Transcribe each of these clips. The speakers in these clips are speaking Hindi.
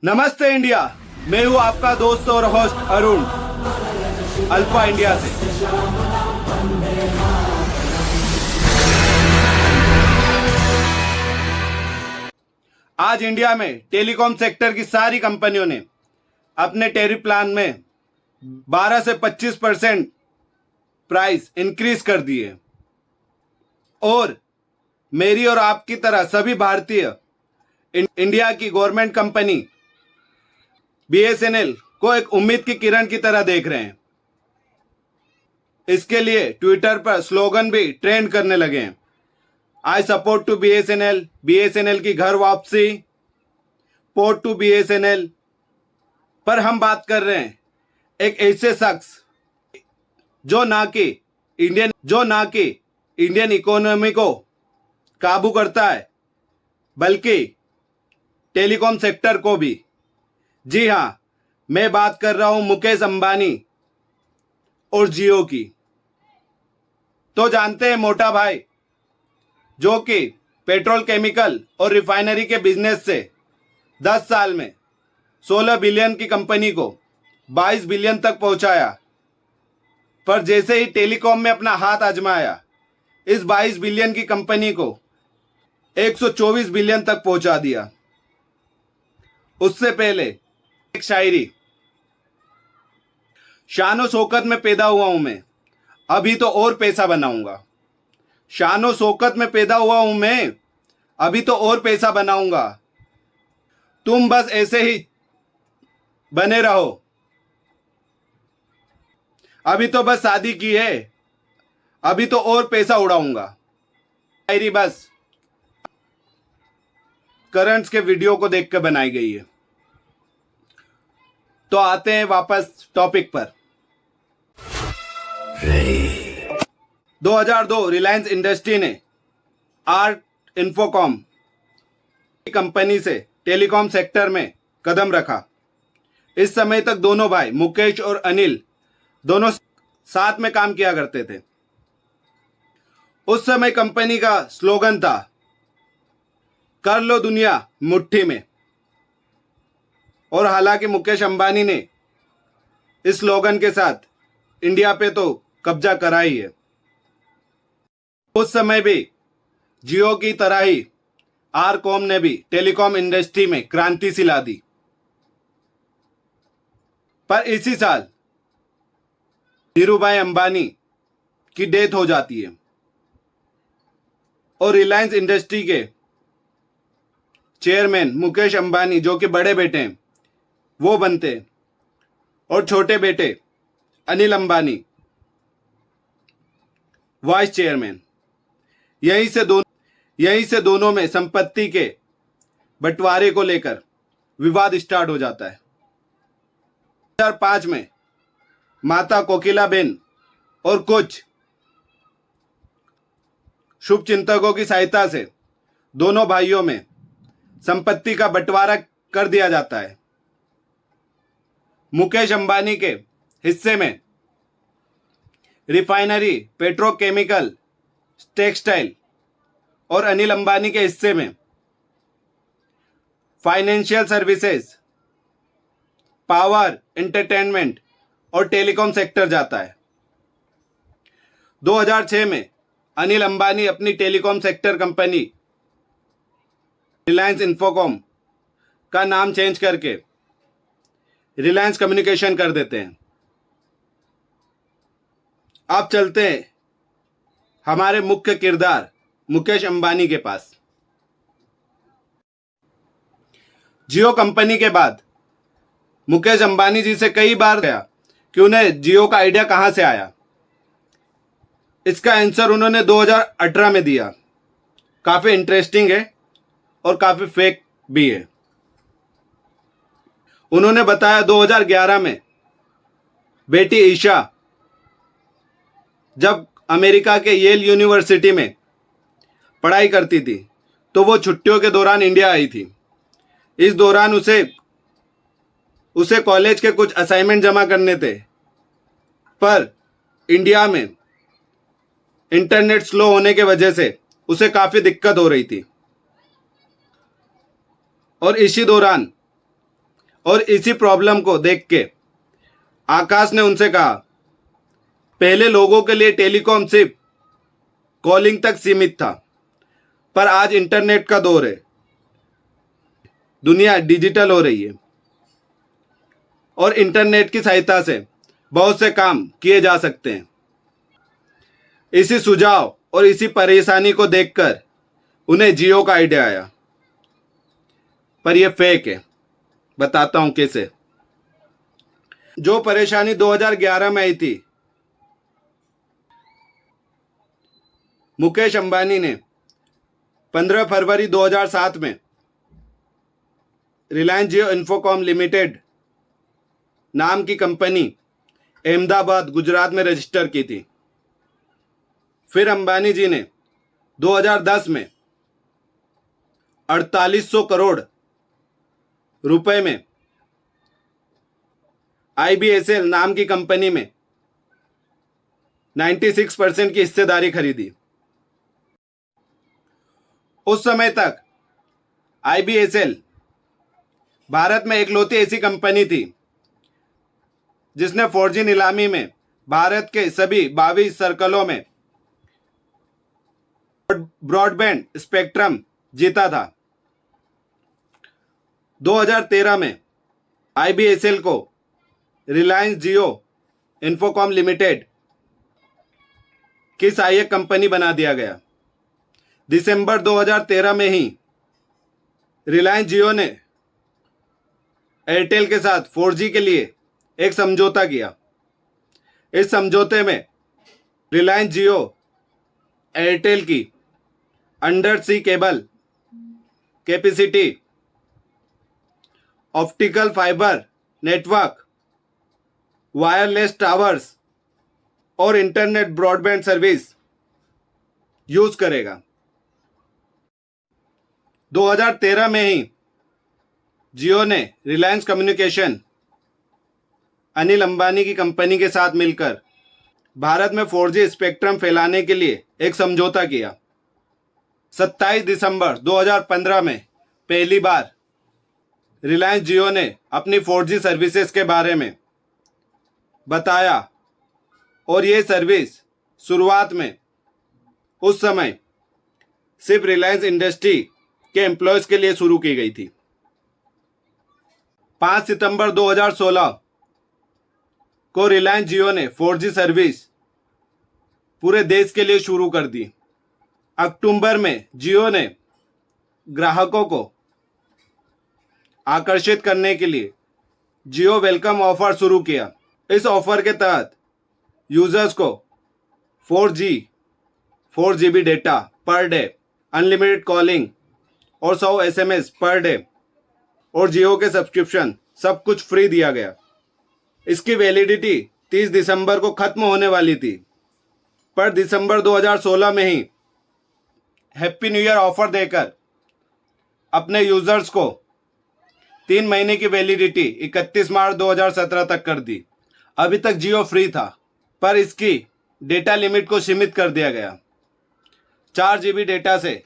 नमस्ते इंडिया। मैं हूं आपका दोस्त और होस्ट अरुण, अल्फा इंडिया से। आज इंडिया में टेलीकॉम सेक्टर की सारी कंपनियों ने अपने टैरिफ प्लान में 12 से 25% प्राइस इंक्रीज कर दिए और मेरी और आपकी तरह सभी भारतीय इंडिया की गवर्नमेंट कंपनी बीएसएनएल को एक उम्मीद की किरण की तरह देख रहे हैं। इसके लिए ट्विटर पर स्लोगन भी ट्रेंड करने लगे हैं। I support to BSNL, BSNL की घर वापसी, पोर्ट टू बीएसएनएल। पर हम बात कर रहे हैं एक ऐसे शख्स जो ना कि इंडियन इकोनॉमी को काबू करता है बल्कि टेलीकॉम सेक्टर को भी। जी हां, मैं बात कर रहा हूं मुकेश अंबानी और जियो की। तो जानते हैं मोटा भाई, जो कि पेट्रोल केमिकल और रिफाइनरी के बिजनेस से 10 साल में 16 बिलियन की कंपनी को 22 बिलियन तक पहुंचाया। पर जैसे ही टेलीकॉम में अपना हाथ आजमाया, इस 22 बिलियन की कंपनी को 124 बिलियन तक पहुंचा दिया। उससे पहले एक शायरी, शानो शौकत में पैदा हुआ हूं मैं, अभी तो और पैसा बनाऊंगा। शानो शौकत में पैदा हुआ हूं मैं, अभी तो और पैसा बनाऊंगा। तुम बस ऐसे ही बने रहो, अभी तो बस शादी की है, अभी तो और पैसा उड़ाऊंगा। शायरी बस करंट्स के वीडियो को देखकर बनाई गई है। तो आते हैं वापस टॉपिक पर। 2002 रिलायंस इंडस्ट्री ने आर्ट इन्फोकॉम कंपनी से टेलीकॉम सेक्टर में कदम रखा। इस समय तक दोनों भाई मुकेश और अनिल दोनों साथ में काम किया करते थे। उस समय कंपनी का स्लोगन था, कर लो दुनिया मुट्ठी में। और हालांकि मुकेश अंबानी ने इस स्लोगन के साथ इंडिया पे तो कब्जा करा ही है। उस समय भी जियो की तरह ही आरकॉम ने भी टेलीकॉम इंडस्ट्री में क्रांति सी ला दी। पर इसी साल धीरूभाई अंबानी की डेथ हो जाती है और रिलायंस इंडस्ट्री के चेयरमैन मुकेश अंबानी, जो कि बड़े बेटे हैं, वो बनते हैं और छोटे बेटे अनिल अंबानी वाइस चेयरमैन। यहीं से दोनों में संपत्ति के बंटवारे को लेकर विवाद स्टार्ट हो जाता है। 2005 में माता कोकिलाबेन और कुछ शुभचिंतकों की सहायता से दोनों भाइयों में संपत्ति का बंटवारा कर दिया जाता है। मुकेश अंबानी के हिस्से में रिफाइनरी, पेट्रोकेमिकल, टेक्सटाइल और अनिल अंबानी के हिस्से में फाइनेंशियल सर्विसेज, पावर, एंटरटेनमेंट और टेलीकॉम सेक्टर जाता है। 2006 में अनिल अंबानी अपनी telecom sector company Reliance Infocom का नाम चेंज करके रिलायंस कम्युनिकेशन कर देते हैं। अब चलते हैं हमारे मुख्य किरदार मुकेश अंबानी के पास। जियो कंपनी के बाद मुकेश अंबानी जी से कई बार गया कि उन्हें जियो का आइडिया कहां से आया। इसका आंसर उन्होंने 2018 में दिया। काफी इंटरेस्टिंग है और काफी फेक भी है। उन्होंने बताया 2011 में बेटी ईशा जब अमेरिका के येल यूनिवर्सिटी में पढ़ाई करती थी तो वो छुट्टियों के दौरान इंडिया आई थी। इस दौरान उसे कॉलेज के कुछ असाइनमेंट जमा करने थे, पर इंडिया में इंटरनेट स्लो होने के वजह से उसे काफी दिक्कत हो रही थी। और इसी दौरान और इसी प्रॉब्लम को देख के आकाश ने उनसे कहा, पहले लोगों के लिए टेलीकॉम सिर्फ कॉलिंग तक सीमित था, पर आज इंटरनेट का दौर है, दुनिया डिजिटल हो रही है और इंटरनेट की सहायता से बहुत से काम किए जा सकते हैं। इसी सुझाव और इसी परेशानी को देखकर उन्हें जियो का आइडिया आया, पर यह फेक है। बताता हूं कैसे। जो परेशानी 2011 में आई थी, मुकेश अंबानी ने 15 फरवरी 2007 में रिलायंस जियो इन्फोकॉम लिमिटेड नाम की कंपनी अहमदाबाद गुजरात में रजिस्टर की थी। फिर अंबानी जी ने 2010 में 4800 करोड़ रुपए में IBSL नाम की कंपनी में 96% की हिस्सेदारी खरीदी। उस समय तक IBSL भारत में एकलौती ऐसी कंपनी थी जिसने 4G नीलामी में भारत के सभी 22 सर्कलों में ब्रॉडबैंड स्पेक्ट्रम जीता था। 2013 में IBSL को रिलायंस जियो इन्फोकॉम लिमिटेड की सहायक कंपनी बना दिया गया। दिसंबर 2013 में ही रिलायंस जियो ने एयरटेल के साथ 4G के लिए एक समझौता किया। इस समझौते में रिलायंस जियो एयरटेल की under sea cable capacity, optical fibre network, wireless towers और इंटरनेट ब्रॉडबैंड सर्विस यूज करेगा। 2013 में ही जियो ने रिलायंस कम्युनिकेशन अनिल अंबानी की कंपनी के साथ मिलकर भारत में 4G स्पेक्ट्रम फैलाने के लिए एक समझौता किया। 27 दिसंबर 2015 में पहली बार रिलायंस जियो ने अपनी 4G सर्विसेज के बारे में बताया और ये सर्विस शुरुआत में उस समय सिर्फ रिलायंस इंडस्ट्री के एम्प्लॉयज के लिए शुरू की गई थी। 5 सितंबर 2016 को रिलायंस जियो ने 4G सर्विस पूरे देश के लिए शुरू कर दी। अक्टूबर में जियो ने ग्राहकों को आकर्षित करने के लिए जियो वेलकम ऑफर शुरू किया। इस ऑफर के तहत यूजर्स को 4 GB data per day, unlimited calling और 100 SMS पर डे और जियो के सब्सक्रिप्शन सब कुछ फ्री दिया गया। इसकी वैलिडिटी 30 दिसंबर को खत्म होने वाली थी, पर दिसंबर 2016 में ही हैप्पी न्यू ईयर ऑफर देकर अपने यूजर्स को 3 महीने की वैलिडिटी 31 मार्च 2017 तक कर दी। अभी तक जियो फ्री था, पर इसकी डेटा लिमिट को सीमित कर दिया गया। 4 GB डेटा से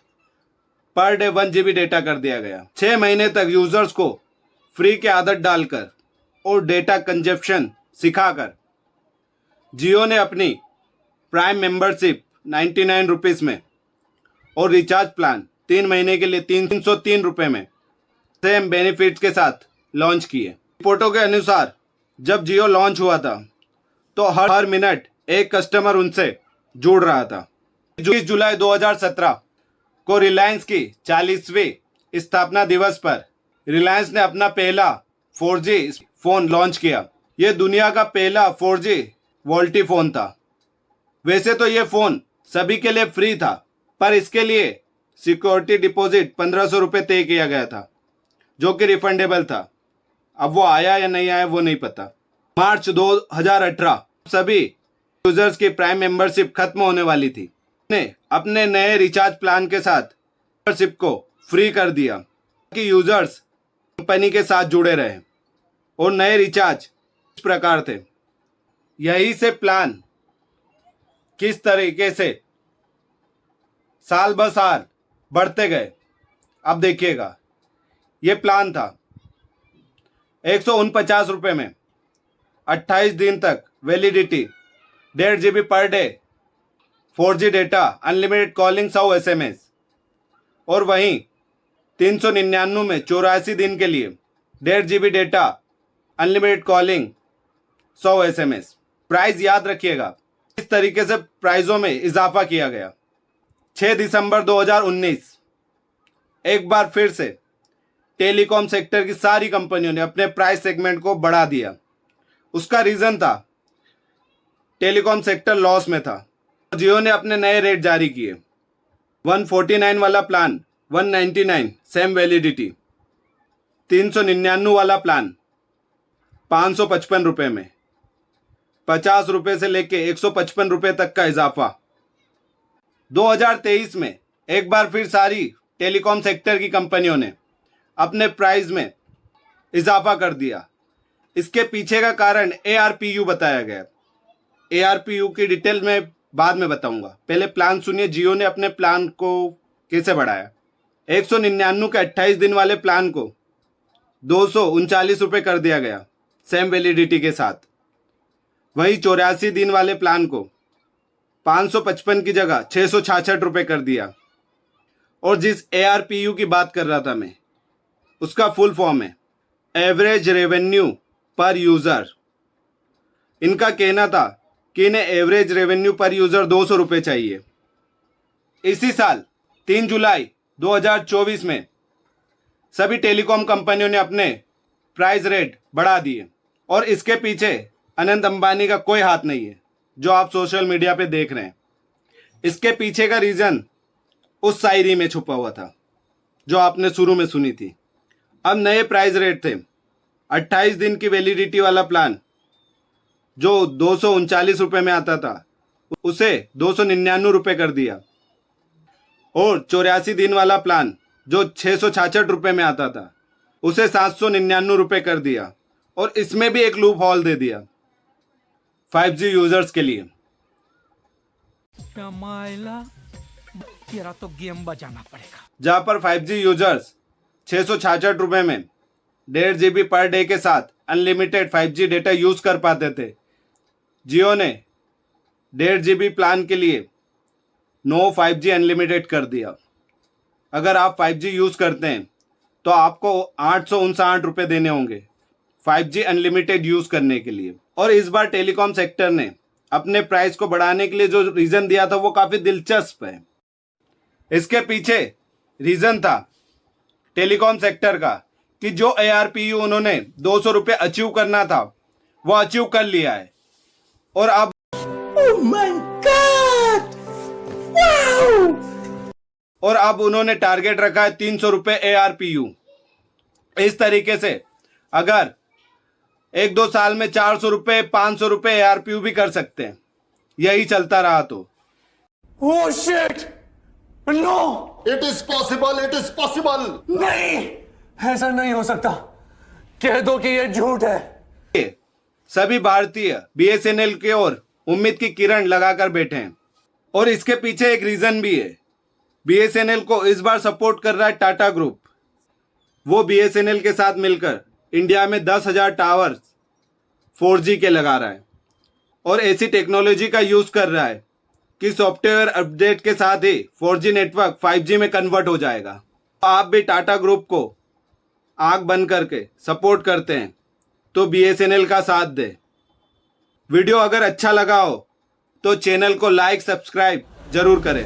पर डे 1 GB डेटा कर दिया गया। 6 महीने तक यूजर्स को फ्री की आदत डालकर और डेटा कंजप्शन सिखाकर जियो ने अपनी प्राइम मेंबरशिप 99 रुपीज़ में और रिचार्ज प्लान 3 महीने के लिए 303 रुपये में सेम बेनिफिट्स के साथ लॉन्च किए। रिपोर्टों के अनुसार जब जियो लॉन्च हुआ था तो हर मिनट एक कस्टमर उनसे जुड़ रहा था। 20 जुलाई 2017 को रिलायंस की 40वीं स्थापना दिवस पर रिलायंस ने अपना पहला 4G फोन लॉन्च किया। यह दुनिया का पहला 4G वोल्टी फोन था। वैसे तो यह फोन सभी के लिए फ्री था, पर इसके लिए सिक्योरिटी डिपॉजिट 1500 रुपये तय किया गया था, जो कि रिफंडेबल था। अब वो आया या नहीं आया वो नहीं पता। मार्च 2018 सभी यूजर्स की प्राइम मेंबरशिप खत्म होने वाली थी। ने अपने नए रिचार्ज प्लान के साथ मेंबरशिप को फ्री कर दिया कि यूजर्स कंपनी के साथ जुड़े रहे और नए रिचार्ज इस प्रकार थे। यही से प्लान किस तरीके से साल ब साल बढ़ते गए। अब देखिएगा, ये प्लान था। ₹149 में 28 दिन तक validity, 1.5 GB per day, 4G data, unlimited calling, 100 SMS। और वहीं 399 में 84 दिन के लिए 1.5 GB data, unlimited calling, 100 SMS। Price याद रखिएगा, इस तरीके से प्राइसों में इजाफा किया गया। 6 दिसंबर 2019 एक बार फिर से टेलीकॉम सेक्टर की सारी कंपनियों ने अपने प्राइस सेगमेंट को बढ़ा दिया। उसका रीजन था टेलीकॉम सेक्टर लॉस में था। जियो ने अपने नए रेट जारी किए। 149 वाला प्लान 199 सेम वैलिडिटी, 399 वाला प्लान 555 रुपये में, 50 रुपये से लेके 155 रुपये तक का इजाफा। 2023 में एक बार फिर सारी टेलीकॉम सेक्टर की कंपनियों ने अपने प्राइस में इजाफा कर दिया। इसके पीछे का कारण ARPU बताया गया। ARPU की डिटेल में बाद में बताऊंगा, पहले प्लान सुनिए। जियो ने अपने प्लान को कैसे बढ़ाया। 199 के 28 दिन वाले प्लान को 239 रुपये कर दिया गया सेम वैलिडिटी के साथ। वहीं 84 दिन वाले प्लान को 555 की जगह 666 रुपये कर दिया। और जिस ARPU की बात कर रहा था मैं, उसका फुल फॉर्म है एवरेज रेवेन्यू पर यूज़र। इनका कहना था कि इन्हें एवरेज रेवेन्यू पर यूज़र 200 रुपये चाहिए। इसी साल 3 जुलाई 2024 में सभी टेलीकॉम कंपनियों ने अपने प्राइस रेट बढ़ा दिए। और इसके पीछे अनंत अंबानी का कोई हाथ नहीं है, जो आप सोशल मीडिया पे देख रहे हैं। इसके पीछे का रीज़न उस शायरी में छुपा हुआ था जो आपने शुरू में सुनी थी। अब नए प्राइस रेट थे। 28 दिन की वैलिडिटी वाला प्लान जो 239 रुपये में आता था, उसे 299 रुपये कर दिया। और 84 दिन वाला प्लान जो 666 रुपये में आता था, उसे 799 रुपये कर दिया। और इसमें भी एक लूप हॉल दे दिया 5G यूजर्स के लिए। तेरा तो गेम बजाना पड़ेगा। जहां पर 5G यूजर्स 666 रुपये में 1.5 GB पर डे के साथ अनलिमिटेड 5G डेटा यूज कर पाते थे, जियो ने 1.5 GB प्लान के लिए नो 5G अनलिमिटेड कर दिया। अगर आप 5G यूज करते हैं तो आपको 859 रुपये देने होंगे 5G अनलिमिटेड यूज करने के लिए। और इस बार टेलीकॉम सेक्टर ने अपने प्राइस को बढ़ाने के लिए जो रीजन दिया था वो काफी दिलचस्प है। इसके पीछे रीजन था टेलीकॉम सेक्टर का कि जो ARPU उन्होंने 200 रुपये अचीव करना था वो अचीव कर लिया है। और अब और अब उन्होंने टारगेट रखा है 300 रुपये ARPU। इस तरीके से अगर 1-2 साल में 400 रुपये 500 रुपये ARPU भी कर सकते हैं, यही चलता रहा तो। Oh shit! No! It is possible, it is possible. नहीं, ऐसा नहीं हो सकता। कह दो कि ये झूठ है। सभी भारतीय BSNL की ओर उम्मीद की किरण लगाकर बैठे हैं। और इसके पीछे एक रीजन भी है। BSNL को इस बार सपोर्ट कर रहा है टाटा ग्रुप। वो BSNL के साथ मिलकर इंडिया में 10,000 टावर्स 4G के लगा रहा है और ऐसी टेक्नोलॉजी का यूज कर रहा है कि सॉफ्टवेयर अपडेट के साथ ही 4G नेटवर्क 5G में कन्वर्ट हो जाएगा। आप भी टाटा ग्रुप को आंख बंद करके सपोर्ट करते हैं तो BSNL का साथ दे। वीडियो अगर अच्छा लगा हो तो चैनल को लाइक सब्सक्राइब जरूर करें।